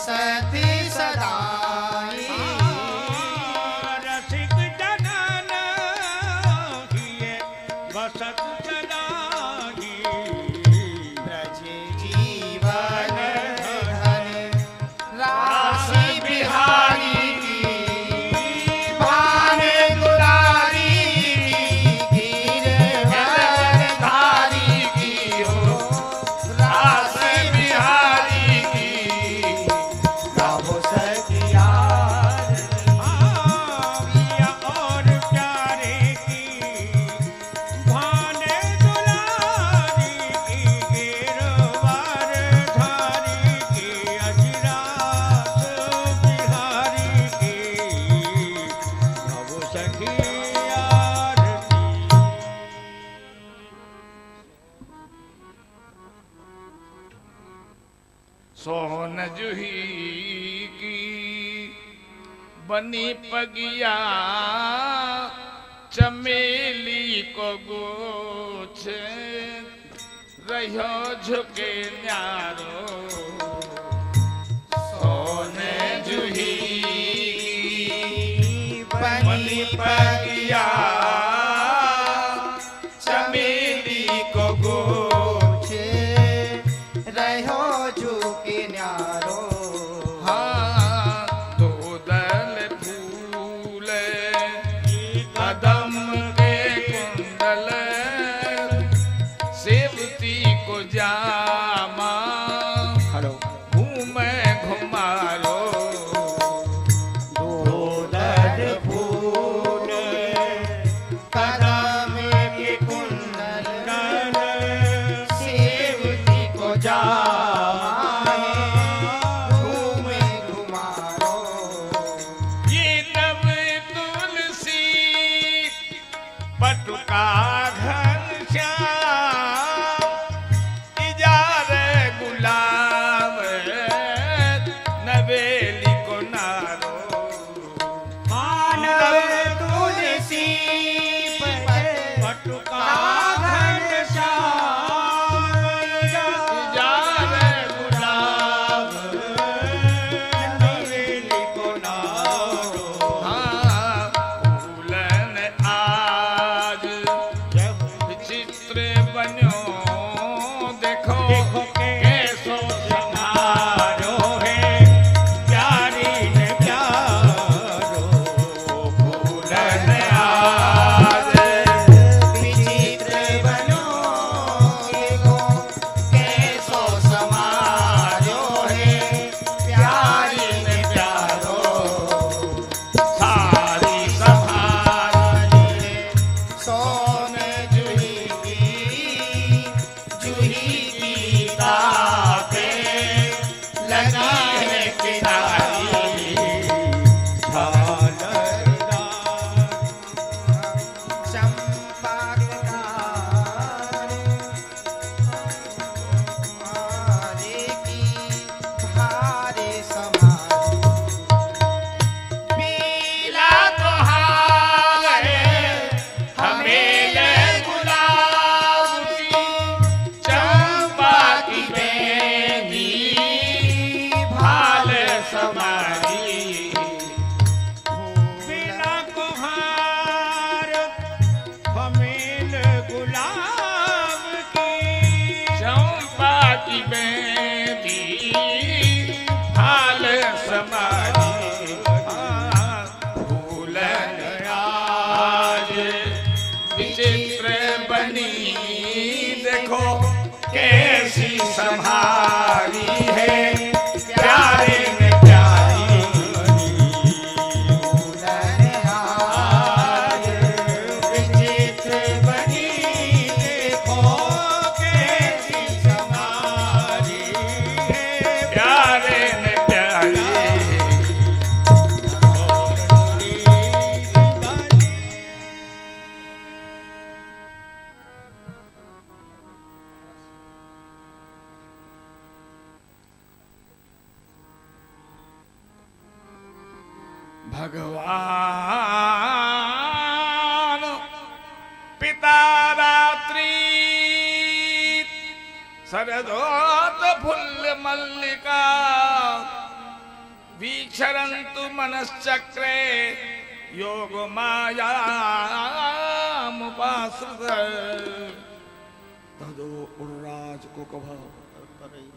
बसती सदाई रसिक जनन हिये बसत सदाई ब्रज जीवन धन राशि बिहारी की भान दुलारी की गिरधर धारी की हो राशि बिहारी की गावो सखिया पिया और प्यारे की भाने दुलारी की गिरवार धारी की अजरास बिहारी की अब सखी आरती सोन जूही की बनी पगिया चमेली को गोछ रहो झुके न्यारो सोने जूही की बनी पगिया चमेली को गोछ रहो झुके न्यारो हाँ दो दल फूल कदम के कुंडल सेवती को जामा हेलो घूमे घुमारो दर फूल कदम के कुंडल सेवती को जाए घूमे घुमारो ये नव तुलसी पटुका घनश्याम इजार गुलाब नवेली को नारो मानव तुलसी पटुका इजार गुलाब नवेली को नारो हाँ फूलन आज विचित्र बन्यो देखो देखो कैसो समारो है प्यारी ने प्यारो फूलन आज विचित्र बनो देखो कैसो समारो है प्यारी ने प्यारो सारी संभाली सोन जूही की ताके लगी है किनारी चंपा के तारे की भारे समारी पीला तो हार हमें गुलाब की चंपा की बेनी भाल समारी बिना कुहार हमेल गुलाब की चंपा की बेनी भाल समारी फूलन आज विचित्र बनी देखो कैसी संभारी है प्यारे में प्यारी आज विचित्र बनी देखो कैसी समारी है प्यारे में प्यारी भगवान पिता रात्रि शरदोत फुल्ल मल्लिका विचरन्तु मनश्चक्रे योग मायामुपाश्रित तदो उर्राज कुकभ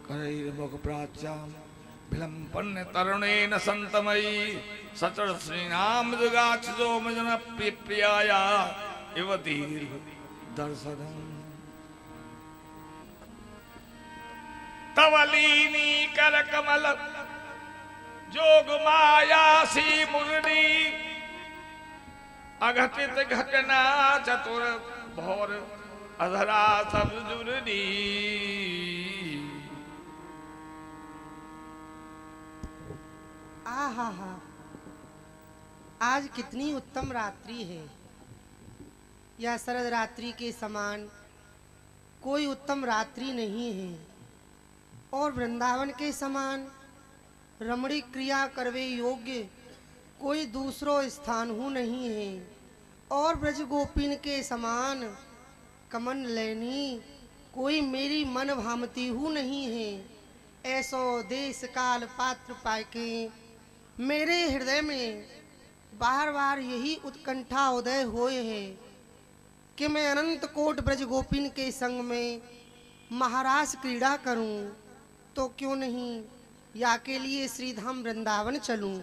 करैर्मुख प्राच्याम विलंपन्य तरुणेन संतमयी सचर श्रीनाम जुगाक्षो मजन प्रियाया इव दीर्घ दर्शनम तवलीनी कर कमल जोग माया सी मुरली अघटित घटना चतुर भौर अधरा सब जुरनी। आहा हा, आज कितनी उत्तम रात्रि है। यह शरद रात्रि के समान कोई उत्तम रात्रि नहीं है और वृंदावन के समान रमणीक क्रिया करवे योग्य कोई दूसरो स्थान हूँ नहीं है और ब्रज गोपिन के समान कमन लेनी कोई मेरी मन भामती हूँ नहीं है। ऐसो देश काल पात्र पाके मेरे हृदय में बार बार यही उत्कंठा उदय हुए है कि मैं अनंत कोट ब्रज गोपिन के संग में महारास क्रीड़ा करूं, तो क्यों नहीं या के लिए श्रीधाम वृंदावन चलूं।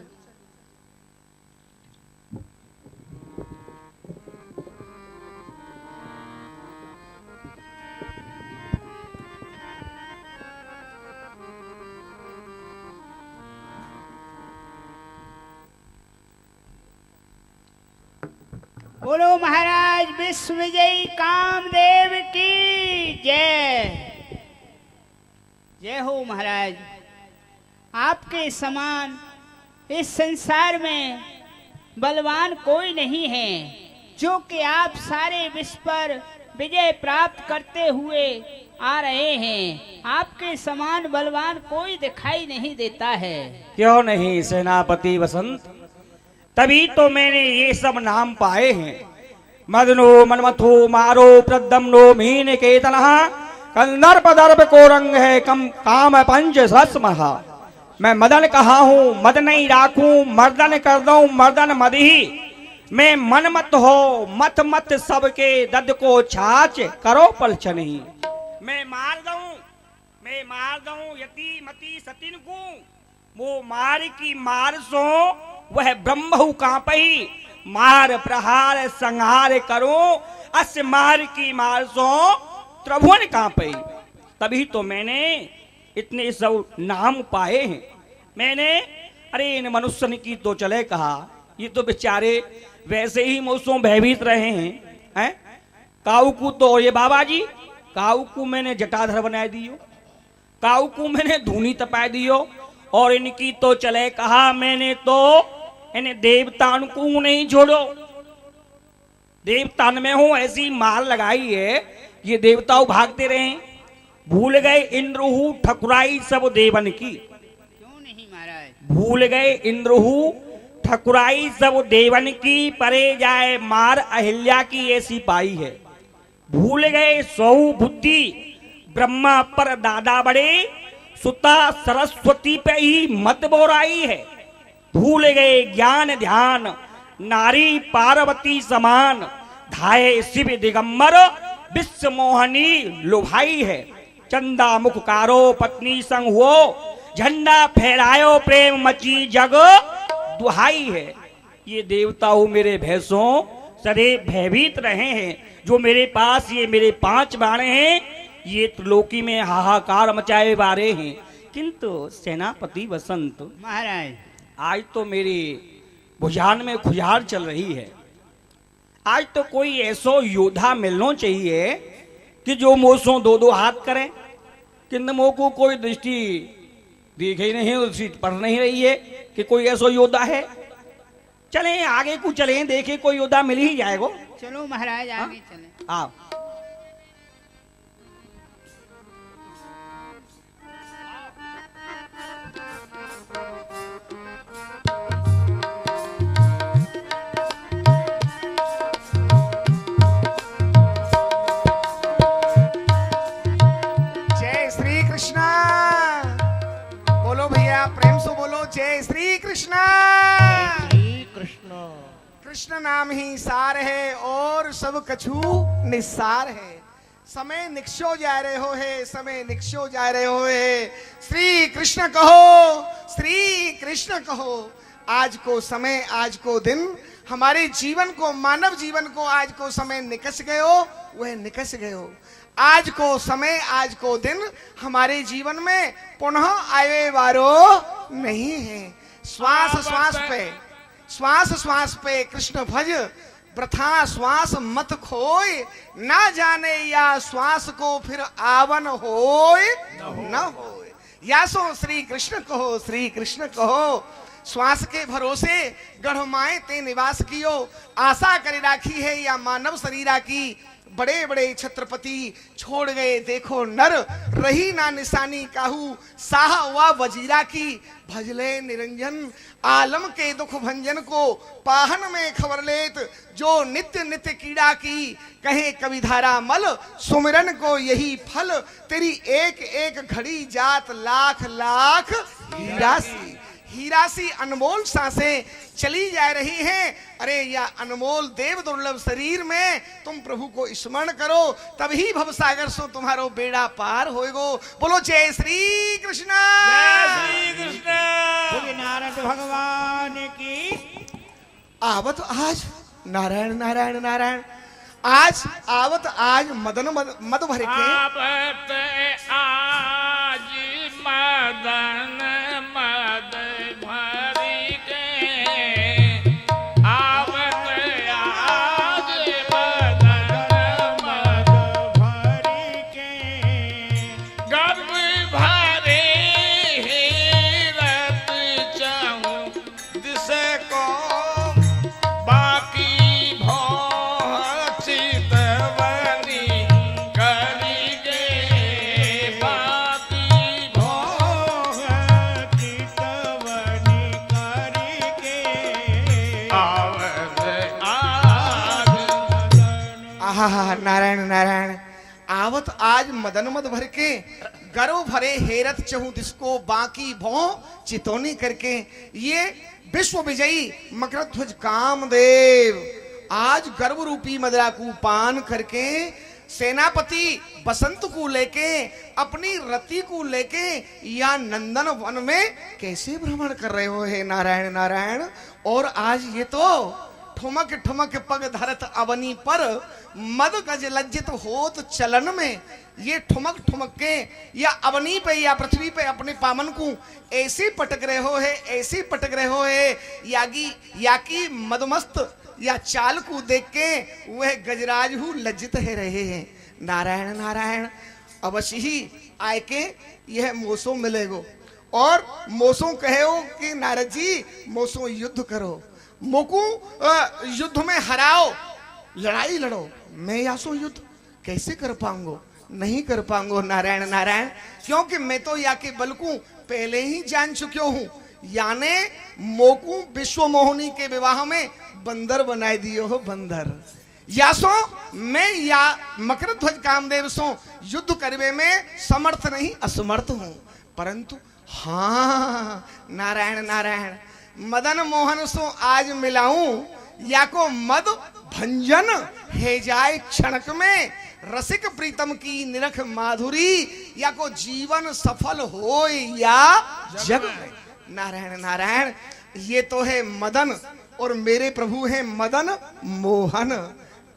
बोलो महाराज विश्व विजयी कामदेव की जय। जय हो महाराज। आपके समान इस संसार में बलवान कोई नहीं है, जो कि आप सारे विश्व पर विजय प्राप्त करते हुए आ रहे हैं। आपके समान बलवान कोई दिखाई नहीं देता है। क्यों नहीं सेनापति वसंत, तभी तो मैंने ये सब नाम पाए हैं। मदनो मनमथो मारो प्रदम्नो मीन केतनः कंदर्प दर्प को रंग है कम काम पंच सस्महा। मैं मदन कहा हूँ मद नहीं राखूं, मर्दन कर दूं मर्दन मद ही। मैं मनमत हो मत मत सबके दद को छाछ करो पलछन ही। मैं मार दूं यति मति सतिन को, वो मार की मार सो वह ब्रह्महु कांपही। मार प्रहार संहार करो अस मार की मार सो त्रिभुवन कांपही। तभी तो मैंने इतने सब नाम पाए हैं। मैंने अरे इन मनुष्य ने की तो चले कहा, ये तो बेचारे वैसे ही मौसों भयभीत रहे हैं। काऊ को तो ये बाबा जी काऊ को मैंने जटाधर बना दियो, काऊ को मैंने धूनी तपा दियो, और इनकी तो चले कहा मैंने तो इन्हें देवतान को नहीं छोड़ो। देवतान में हूं ऐसी मार लगाई है, ये देवताओं भागते रहे। भूल गए इंद्रहु ठकुराई सब देवन की। क्यों नहीं महाराज? भूल गए इंद्रहु ठकुराई सब देवन की, परे जाए मार अहिल्या की ऐसी पाई है। भूल गए सौ बुद्धि ब्रह्मा पर दादा बड़े, सुता सरस्वती पे ही मत बोराई है। भूल गए ज्ञान ध्यान नारी पार्वती समान, धाये शिव दिगंबर विश्व मोहनी लुभाई है। चंदा मुख कारो पत्नी संग हो, झंडा फहरायो प्रेम मची जग दुहाई है। ये देवताओं मेरे भैंसों सदैव भयभीत रहे हैं। जो मेरे पास ये मेरे 5 बाणे हैं, ये त्रिलोकी में हाहाकार मचाए बारे हैं। किंतु सेनापति वसंत महाराज, आज तो मेरी भुजान में खुजार चल रही है। आज तो कोई ऐसो योद्धा मिलना चाहिए कि जो मोसों 2-2 हाथ करें। किंतु मो को कोई दृष्टि दिख ही नहीं, दृष्टि पड़ नहीं रही है कि कोई ऐसो योद्धा है। चलें आगे को चलें, देखें कोई योद्धा मिल ही जाएगा। चलो महाराज आगे चलें। आओ। जय श्री कृष्णा। बोलो भैया, प्रेम से बोलो जय श्री कृष्ण। श्री कृष्ण। कृष्ण नाम ही सार है और सब कछु निस्सार है। समय निक्षो जा रहे हो है, समय निक्षो जा रहे हो है। श्री कृष्ण कहो, श्री कृष्ण कहो। आज को समय, आज को दिन, हमारे जीवन को, मानव जीवन को आज को समय निकस गयो, वह निकस गयो। आज को समय, आज को दिन हमारे जीवन में पुनः आए वारो नहीं है। श्वास श्वास पे, श्वास श्वास पे कृष्ण भज, वृथा श्वास मत खोय। ना जाने या श्वास को फिर आवन होय न होय। या सो श्री कृष्ण कहो, श्री कृष्ण कहो। श्वास के भरोसे गढ़ माए ते निवास कियो। आशा कर राखी है या मानव शरीरा की। बड़े बड़े छत्रपति छोड़ गए देखो नर, रही ना निशानी काहू। साह हुआ वजीरा की, भजले निरंजन आलम के दुख भंजन को। पाहन में खबर लेत जो नित्य नित्य कीड़ा की। कहे कविधारा मल सुमिरन को यही फल। तेरी एक एक घड़ी जात लाख लाख हीरा सी। हीरा सी अनमोल सांसें चली जा रही हैं। अरे या अनमोल देव दुर्लभ शरीर में तुम प्रभु को स्मरण करो, तभी भवसागर सो तुम्हारो बेड़ा पार होएगो। बोलो जय श्री कृष्ण। जय श्री कृष्ण। बोले नारद भगवान की। आवत आज नारायण नारायण नारायण। आज आवत आज मदन मद भर के। आवत आज मदन मद भरी के। आवत आज मदन मद भरी के। गर्भ भरे हीरत चाहूं दिस को। बाकी भोग चितवनी करी गे। बाकी भोग चितवनी करी के। आवत आज। आहा नारायण नारायण। आवत आज मदन मद भर के, गर्व भरे हेरत चहु दिसको। बाकी भौ चितौनी करके। ये विश्व विजयी मकरध्वज कामदेव आज गर्व रूपी मदरा को पान करके, सेनापति बसंत को लेके, अपनी रति को लेके या नंदन वन में कैसे भ्रमण कर रहे हो हे नारायण नारायण। और आज ये तो ठुमक ठुमक पग धरत अवनी पर, मद गज लज्जित होत चलन में। ये ठुमक ठुमक के या अवनी पे या पृथ्वी पे अपने पामन को ऐसे पटक रहे हो है, ऐसे पटक रहे हो है। याकी मदमस्त या चाल को देख के वह गजराज हु लज्जित है रहे हैं। नारायण नारायण। अवश्य ही आय के यह मोसो मिलेगो। और मोसो कहो कि नारद जी मोसो युद्ध करो, मोकू युद्ध में हराओ, लड़ाई लड़ो। मैं यासो युद्ध कैसे कर पाऊंगो, नहीं कर पाऊंगो नारायण नारायण। क्योंकि मैं तो या के बल को पहले ही जान चुक्यो हूं। याने मोकू विश्व मोहिनी के विवाह में बंदर बनाए दियो हो, बंदर। यासो मैं या मकरध्वज कामदेव सो युद्ध करवे में समर्थ नहीं, असमर्थ हूं। परंतु हाँ नारायण नारायण, मदन मोहन सो आज मिलाऊं। या को मद भंजन हे जाए क्षणक में। रसिक प्रीतम की निरख माधुरी। या को जीवन सफल हो या जग में। नारायण नारायण। ये तो है मदन और मेरे प्रभु हैं मदन मोहन।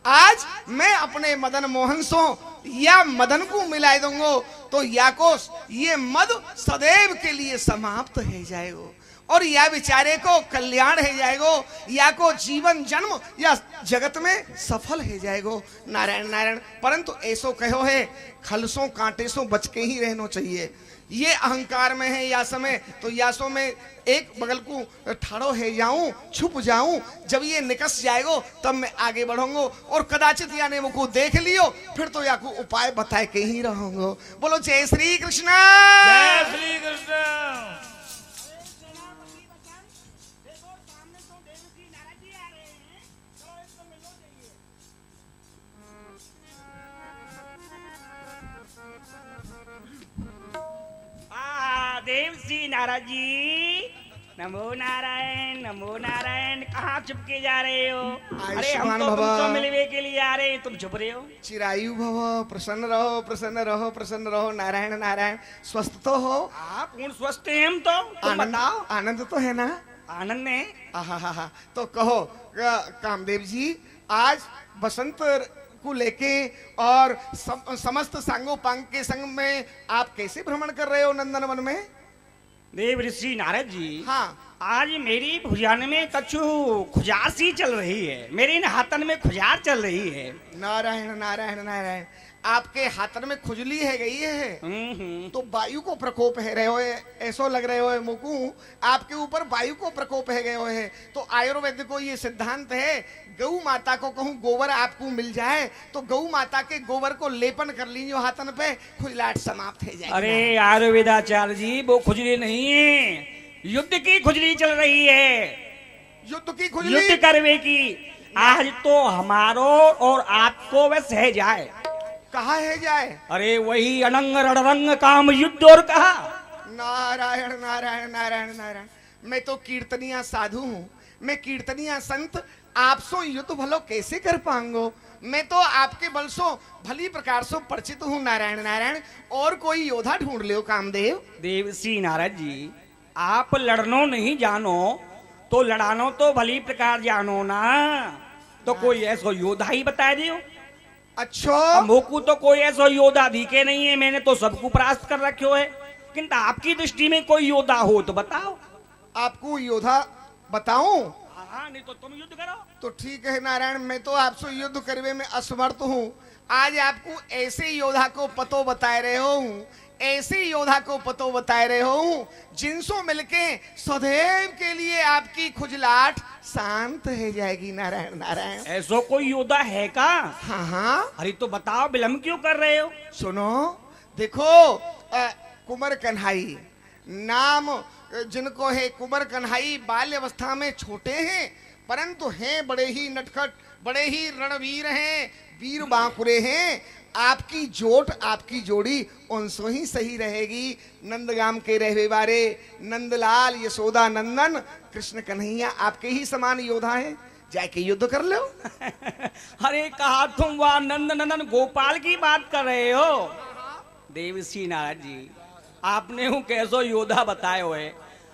आज मैं अपने मदन मोहन सो या मदन को मिला दूंगो तो या को ये मद सदैव के लिए समाप्त है जाएगो। और या बेचारे को कल्याण है जाएगो। या को जीवन जन्म या जगत में सफल है जाएगो। नारायण नारायण। परंतु ऐसो कहो है, खलसों कांटे सो बच के ही रहना चाहिए। ये अहंकार में है या समय तो यासो में एक बगल को ठाड़ो है जाऊं, छुप जाऊं। जब ये निकस जाएगो तब मैं आगे बढ़ूंगा। और कदाचित याने वो को देख लियो फिर तो या को उपाय बताए के ही रहूंगा। बोलो जय श्री कृष्ण। जय श्री कृष्ण। देव श्री नारद जी नमो नारायण। कहाँ चुपके जा रहे हो? अरे हम आयुष्मान तो भव। तुमसे मिलने के लिए आ रहे हैं, तुम चुप रहे हो। चिरायु भव, प्रसन्न रहो, प्रसन्न रहो, प्रसन्न रहो। नारायण नारायण, स्वस्थ तो हो? आप पूर्ण स्वस्थ हैं हम तो। तुम बताओ, आनंद तो है ना? आनंद है? आहा, तो कहो कामदेव जी, आज बसंत को लेके और समस्त सांगोपांग के संग में आप कैसे भ्रमण कर रहे हो नंदन वन में? देव ऋषि नारद जी, हाँ, आज मेरी भुजान में कछु खुजार सी चल रही है, मेरे इन हाथन में खुजार चल रही है। नारायण नारायण नारायण, आपके हाथन में खुजली है गई है तो वायु को प्रकोप है रहे हो, ऐसो लग रहे हो मुकू आपके ऊपर वायु को प्रकोप है गए है। तो आयुर्वेद को ये सिद्धांत है, गौ माता को कहूँ गोबर आपको मिल जाए तो गौ माता के गोबर को लेपन कर लीजिए हाथन पे, खुजलाहट समाप्त हो जाएगी। अरे आयुर्वेदाचार्य जी, वो खुजली नहीं है, युद्ध की खुजली चल रही है। युद्ध की खुजली? युद्ध करवे की। आज तो हमारो और आपको वह सह जाए। कहा है जाए? अरे वही अनंग रणरंग काम युद्ध। और कहा नारायण नारायण नारायण नारायण, मैं तो कीर्तनिया साधु हूँ, मैं कीर्तनिया संत, आप सो युद्ध भलो कैसे कर पाऊंगो? मैं तो आपके बल सो भली प्रकार से परिचित हूँ। नारायण नारायण, और कोई योद्धा ढूंढ लियो कामदेव। देवसी नारद जी, आप लड़नो नहीं जानो तो लड़ानो तो भली प्रकार जानो ना। तो कोई ऐसा योद्धा ही बता दियो। अच्छा, मोकू तो कोई ऐसा योद्धा दिखे नहीं है, मैंने तो सबको परास्त कर रखो है, किंतु आपकी दृष्टि में कोई योद्धा हो तो बताओ। आपको योद्धा बताऊं? हाँ, नहीं तो तुम युद्ध करो। तो ठीक है नारायण, मैं तो आपसे युद्ध करने में असमर्थ हूँ। आज आपको ऐसे योद्धा को पतो बताए रहे हो, ऐसे योद्धा को पतो बताए रहे हो जिनसो मिलके सदैव के लिए आपकी खुजलाहट शांत हो जाएगी। नारायण नारायण, ऐसा कोई योद्धा है का? हाँ हाँ, अरे तो बताओ, विलम्ब क्यों कर रहे हो? सुनो, देखो कुंवर कन्हाई नाम जिनको है, कुंवर कन्हाई बाल्य अवस्था में छोटे हैं परंतु हैं बड़े ही नटखट, बड़े ही रणवीर हैं, वीर बांकुरे हैं। आपकी जोट, आपकी जोड़ी उनसो ही सही रहेगी। नंदगाम के रहवे वाले नंदलाल यशोदा नंदन कृष्ण कन्हैया आपके ही समान योद्धा हैं, जाके युद्ध कर लो। अरे कहा तुम वह नंद नंदन गोपाल की बात कर रहे हो? देवसी नारद जी, आपने हूँ कैसो योद्धा बताए हुए।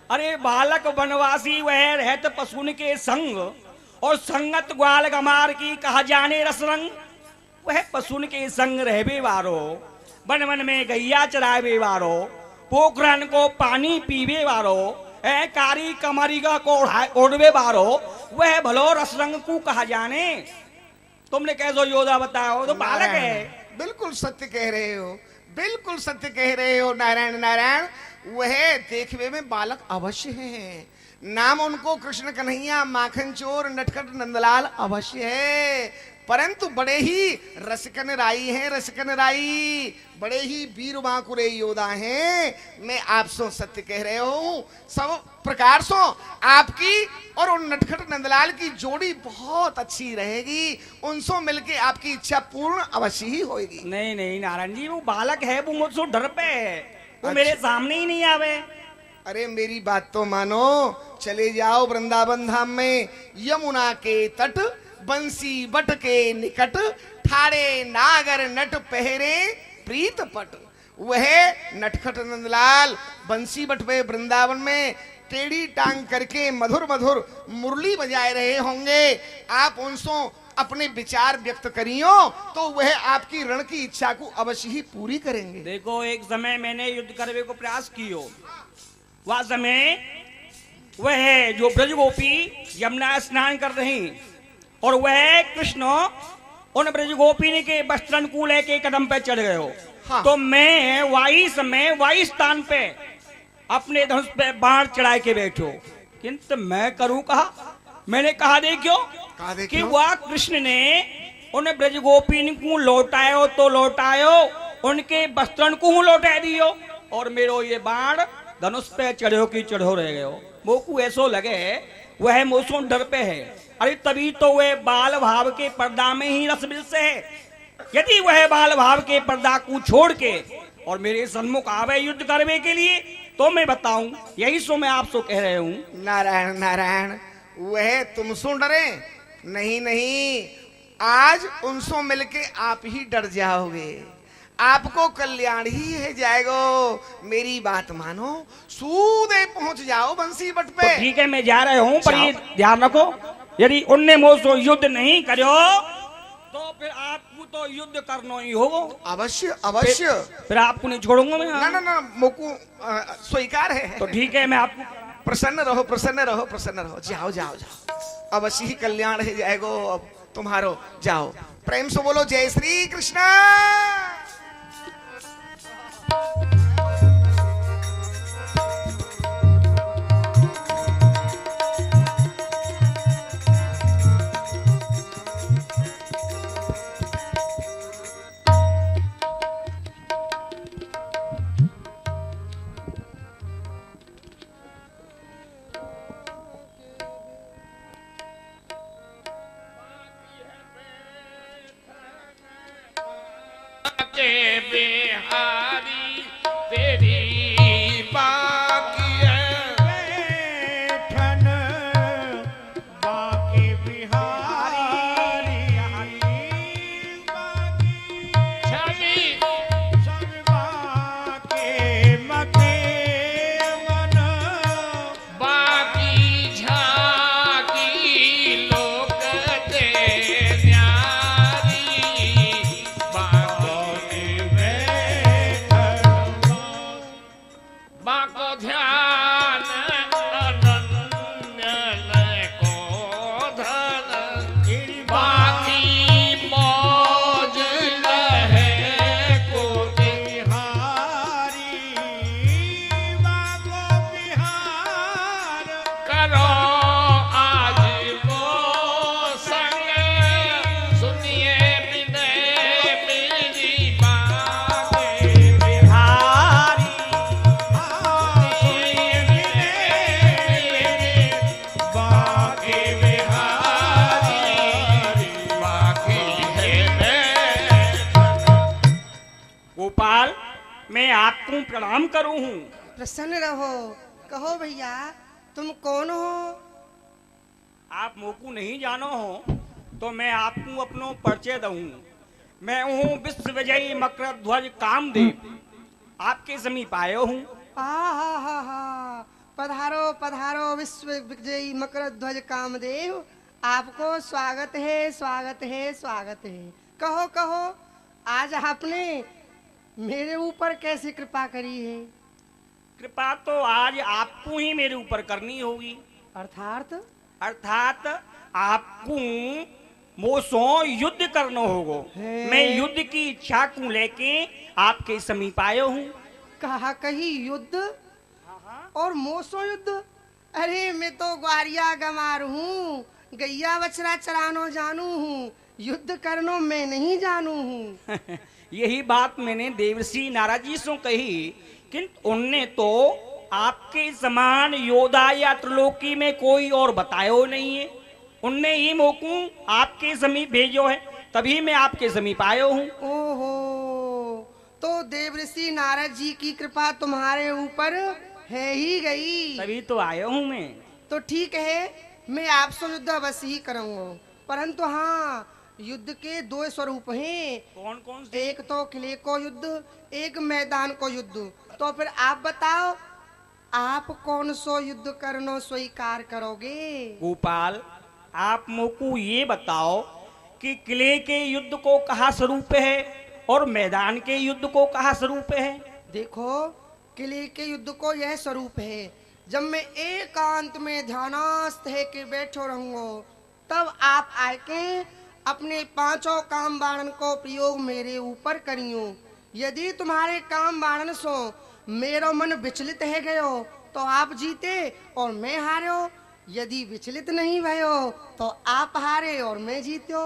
अरे बालक वनवासी वह रहत पशुन के संग, और संगत ग्वाल गमार की कहा जाने रसरंग। वह पशुन के संग रहबे वारो, वन वन में गैया चरावे वारो, पोखरन को पानी पीवे वारो, कारी कमरिगा को ओढ़वे वारो, वह भलो रसरंग को कहा जाने। तुमने कैसो योद्धा बताओ? तो बालक है। बिल्कुल सत्य कह रहे हो, बिल्कुल सत्य कह रहे हो नारायण नारायण, वह देखने में बालक अवश्य है। नाम उनको कृष्ण कन्हैया माखन चोर नटखट नंदलाल अवश्य है, परंतु बड़े ही रसिकन राई हैं, रसिकन राई, बड़े ही वीर बांकुरे योद्धा हैं। मैं आपसे सत्य कह रहे हूँ, सब प्रकार से आपकी और उन नटखट नंदलाल की जोड़ी बहुत अच्छी रहेगी, उनसे मिलके आपकी इच्छा पूर्ण अवश्य ही होगी। नहीं नहीं नारायण जी, वो बालक है, वो मुझसे डर पे है, वो अच्छा। मेरे सामने ही नहीं आवे। अरे मेरी बात तो मानो, चले जाओ वृंदावन धाम में, यमुना के तट बंसी बट के निकट, ठाड़े नागर नट पहरे प्रीत पट। वह नटखट नंदलाल बंसी बट पे वृंदावन में टेढ़ी टांग करके मधुर मधुर मुरली बजाए रहे होंगे। आप उनसे अपने विचार व्यक्त करियो तो वह आपकी रण की इच्छा को अवश्य ही पूरी करेंगे। देखो, एक समय मैंने युद्ध करने को प्रयास कियो, वह समय वह जो ब्रज गोपी यमुना स्नान कर रही, और वह कृष्ण उन ब्रज गोपी के वस्त्रन को लेके कदम पे चढ़ गए हो। हाँ। तो मैं वाई समय वाई स्थान पे अपने धनुष पे बाण चढ़ा के बैठो, किंतु मैं करूं कहा? मैंने कहा देखियो कि वह कृष्ण ने उन ब्रज गोपी को लौटायो तो लौटायो, उनके वस्त्रन को लौटा दियो, और मेरो ये बाण धनुष पे चढ़ो की चढ़ो रह गयो। वो को ऐसो लगे वह मोसो डर पे है। अरे तभी तो वह बाल भाव के पर्दा में ही रसबिल से है। यदि वह बाल भाव के पर्दा को छोड़ के और मेरे सन्मुख आवे युद्ध करने के लिए, तो मैं बताऊं, यही सो मैं आपसे कह रहे हूं। नारायण नारायण, वह तुमसो डरे नहीं नहीं, आज उनसो मिलके आप ही डर जाओगे, आपको कल्याण ही है जाएगो। मेरी बात मानो, सूदे पहुंच जाओ बंसी बट पे। तो ठीक है, मैं जा रहा हूं, पर ये जाओ। ध्यान रखो, यदि उनने मुझसे युद्ध नहीं करो तो फिर आपको तो युद्ध करना ही होगा। अवश्य अवश्य। फिर आपको नहीं छोड़ूंगा मैं। ना ना ना, मोको स्वीकार है। तो ठीक है, मैं आपको प्रसन्न रहो प्रसन्न रहो प्रसन्न रहो, जाओ जाओ जाओ, अवश्य ही कल्याण है जाएगो अब तुम्हारो। जाओ, प्रेम से बोलो जय श्री कृष्ण। के बिहारी तेरी बाकी है बैठन बाकी बिहारी छवि सब बाके मके मन बाकी झाकी लोक दे न्यारी बाको ध्यान अनन्य लय को धन बाकी मौज लहे को बिहारी बागो बिहार करो आज वो संग सुनिए विनय मेरी बातें बिहारी बाकी बिहारी बाकी है गोपाल, मैं आपको प्रणाम करूं हूं। प्रसन्न रहो, कहो भैया तुम कौन हो? आप मोकू नहीं जानो हो तो मैं आपको अपनो परिचय दूं। मैं हूँ विश्व विजयी मकर ध्वज कामदेव, आपके समीप आयो हूँ। हा, पधारो पधारो विश्व विजयी मकर ध्वज कामदेव, आपको स्वागत है स्वागत है स्वागत है। कहो कहो, आज आपने मेरे ऊपर कैसी कृपा करी है? कृपा तो आज आपको ही मेरे ऊपर करनी होगी, अर्थात अर्थात आपको मोसो युद्ध करना होगा। है। मैं युद्ध की इच्छा को लेके आपके समीप आयो हूँ। कहा कही युद्ध और मोसो युद्ध? अरे मैं तो ग्वारिया गमार हूँ, गैया बछड़ा चरानो जानू हूँ, युद्ध करनो मैं नहीं जानू हूँ। यही बात मैंने देवर्षि नारद जी से कही, किंतु उनने तो आपके समान योद्धा या त्रिलोकी में कोई और बतायो नहीं है। उनने ही मोकू आपके समीप भेजो है, तभी मैं आपके समीप आयो हूँ। ओहो, तो देवऋषि नारद जी की कृपा तुम्हारे ऊपर है ही गई। तभी तो आयो हूँ मैं। तो ठीक है, मैं आपसे युद्ध अवश्य ही करूंगा, परंतु हाँ, युद्ध के दो स्वरूप हैं। कौन कौन से? एक तो किले को युद्ध, एक मैदान को युद्ध। तो फिर आप बताओ, आप कौन सो युद्ध करना स्वीकार करोगे? गोपाल, आप मोकू ये बताओ कि किले के युद्ध को कहा स्वरूप है और मैदान के युद्ध को कहा स्वरूप है? देखो, किले के युद्ध को यह स्वरूप है, जब मैं एकांत में ध्यानस्थ है के बैठो रहूंगा, तब आप आके अपने पांचों काम बाणन को प्रयोग मेरे ऊपर करियो। यदि तुम्हारे काम बाणन सो मेरा मन विचलित है गयो तो आप जीते और मैं हारो, यदि विचलित नहीं भयो तो आप हारे और मैं जीत्यो।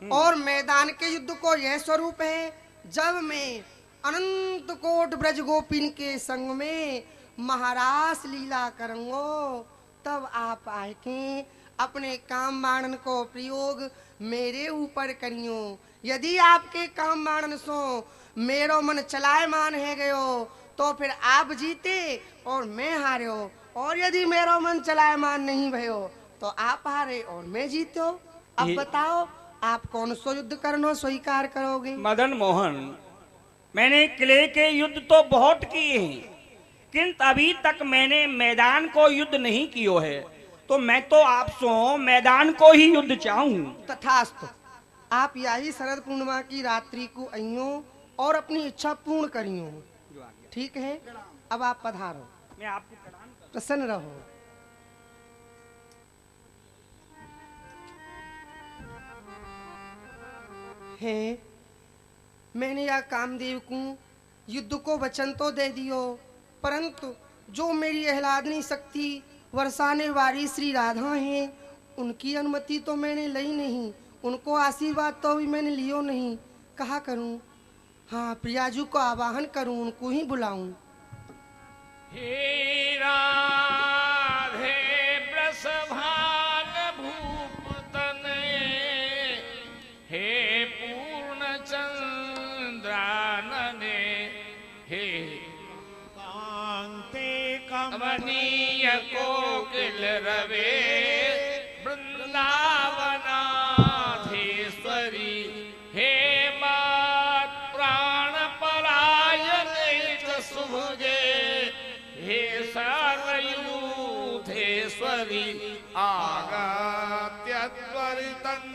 और मैदान के युद्ध को यह स्वरूप है, जब मैं अनंत कोट ब्रज गोपिन के संग में महारास लीला करूंगो, तब आप आके अपने काम बाणन को प्रयोग मेरे ऊपर करियो। यदि आपके काम बाणन सो मेरो मन चलायमान है गयो तो फिर आप जीते और मैं हारे, और यदि मेरा मन चलायमान नहीं भयो तो आप हारे और मैं जीतो। अब ये- बताओ आप कौन सो युद्ध करना स्वीकार करोगे? मदन मोहन, मैंने किले के युद्ध तो बहुत किए हैं, किंतु अभी तक मैंने मैदान को युद्ध नहीं कियो है, तो मैं तो आपसो मैदान को ही युद्ध चाहूं। तथास्तु, आप यही शरद पूर्णिमा की रात्रि को आइयो और अपनी इच्छा पूर्ण करियो। ठीक है, अब आप पधारो, मैं आपको प्रणाम करता प्रसन्न रहो। है मैंने या कामदेव को युद्ध को वचन तो दे दियो, परंतु जो मेरी आह्लादनी शक्ति वर्षाने वाली श्री राधा हैं, उनकी अनुमति तो मैंने ली नहीं, उनको आशीर्वाद तो भी मैंने लियो नहीं। कहा करूं? हाँ, प्रियाजू को आवाहन करूं, उनको ही बुलाऊं। हे राधे वृषभान भूप तनय, हे पूर्ण चंद्रानने, हे कांते कमनीय कोकिल रवे वृंदावनाधीश्वरी, हे मात प्राण परायणे च शुभगे, हे सरयूथेश्वरी आगत्य त्वरितं